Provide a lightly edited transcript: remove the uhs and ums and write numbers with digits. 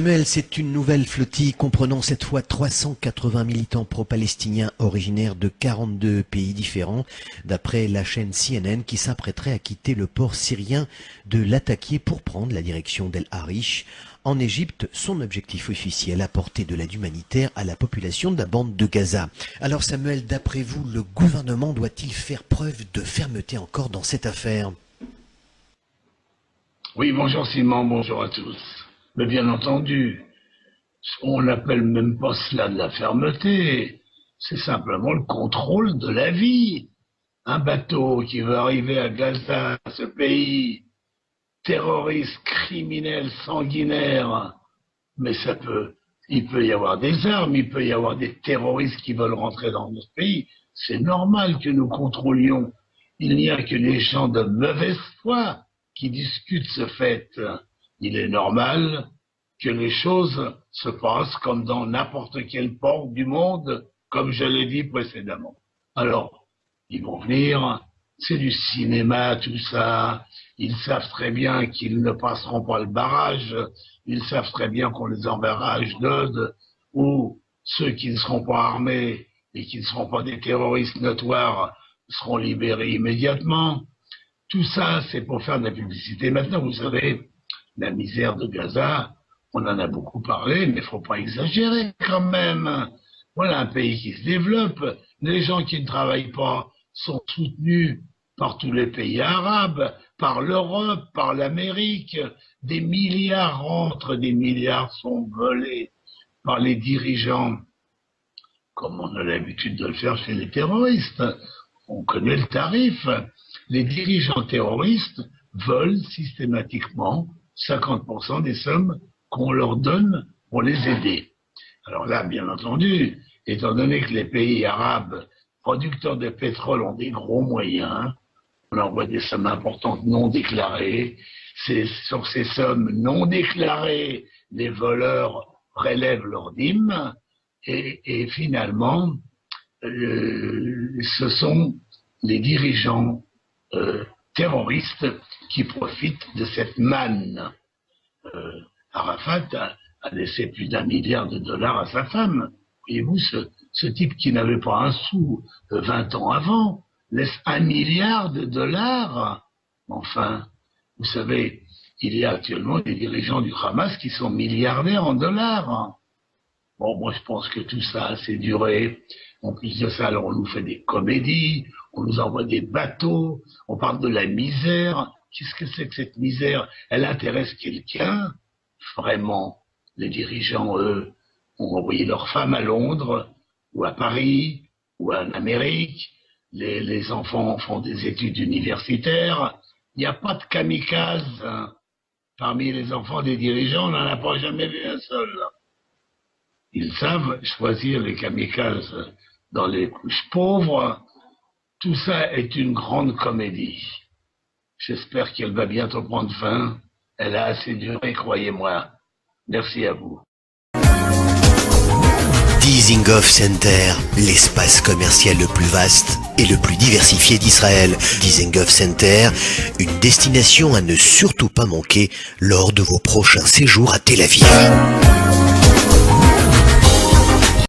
Samuel, c'est une nouvelle flottille comprenant cette fois 380 militants pro-palestiniens originaires de 42 pays différents, d'après la chaîne CNN qui s'apprêterait à quitter le port syrien de Latakia pour prendre la direction d'El Arish. En Égypte, son objectif officiel, apporter de l'aide humanitaire à la population de la bande de Gaza. Alors Samuel, d'après vous, le gouvernement doit-il faire preuve de fermeté encore dans cette affaire? Oui, bonjour Simon, bonjour à tous. Mais bien entendu, on n'appelle même pas cela de la fermeté, c'est simplement le contrôle de la vie. Un bateau qui veut arriver à Gaza, ce pays terroriste, criminel, sanguinaire, mais il peut y avoir des armes, il peut y avoir des terroristes qui veulent rentrer dans notre pays. C'est normal que nous contrôlions. Il n'y a que les gens de mauvaise foi qui discutent ce fait. Il est normal que les choses se passent comme dans n'importe quel port du monde, comme je l'ai dit précédemment. Alors, ils vont venir, c'est du cinéma, tout ça. Ils savent très bien qu'ils ne passeront pas le barrage. Ils savent très bien qu'on les enverra à Ashdod, où ceux qui ne seront pas armés et qui ne seront pas des terroristes notoires seront libérés immédiatement. Tout ça, c'est pour faire de la publicité. Maintenant, vous savez, la misère de Gaza, on en a beaucoup parlé, mais il ne faut pas exagérer quand même. Voilà un pays qui se développe. Les gens qui ne travaillent pas sont soutenus par tous les pays arabes, par l'Europe, par l'Amérique. Des milliards rentrent, des milliards sont volés par les dirigeants, comme on a l'habitude de le faire chez les terroristes. On connaît le tarif. Les dirigeants terroristes volent systématiquement 50% des sommes qu'on leur donne pour les aider. Alors là, bien entendu, étant donné que les pays arabes producteurs de pétrole ont des gros moyens, on envoie des sommes importantes non déclarées. Sur ces sommes non déclarées, les voleurs prélèvent leurs dîmes et finalement, ce sont les dirigeants terroristes qui profitent de cette manne. Arafat a laissé plus d'1 milliard de dollars à sa femme. Voyez-vous, ce type qui n'avait pas un sou 20 ans avant, laisse 1 milliard de dollars. Enfin, vous savez, il y a actuellement des dirigeants du Hamas qui sont milliardaires en dollars. Bon, moi je pense que tout ça, c'est duré. En plus de ça, alors on nous fait des comédies, on nous envoie des bateaux, on parle de la misère. Qu'est-ce que c'est que cette misère? Elle intéresse quelqu'un? Vraiment, les dirigeants, eux, ont envoyé leurs femmes à Londres, ou à Paris, ou en Amérique. Les enfants font des études universitaires. Il n'y a pas de kamikazes, hein. Parmi les enfants des dirigeants, on n'en a pas jamais vu un seul. Ils savent choisir les kamikazes dans les couches pauvres. Tout ça est une grande comédie. J'espère qu'elle va bientôt prendre fin. Elle a assez duré, croyez-moi. Merci à vous. Dizengoff Center, l'espace commercial le plus vaste et le plus diversifié d'Israël. Dizengoff Center, une destination à ne surtout pas manquer lors de vos prochains séjours à Tel Aviv.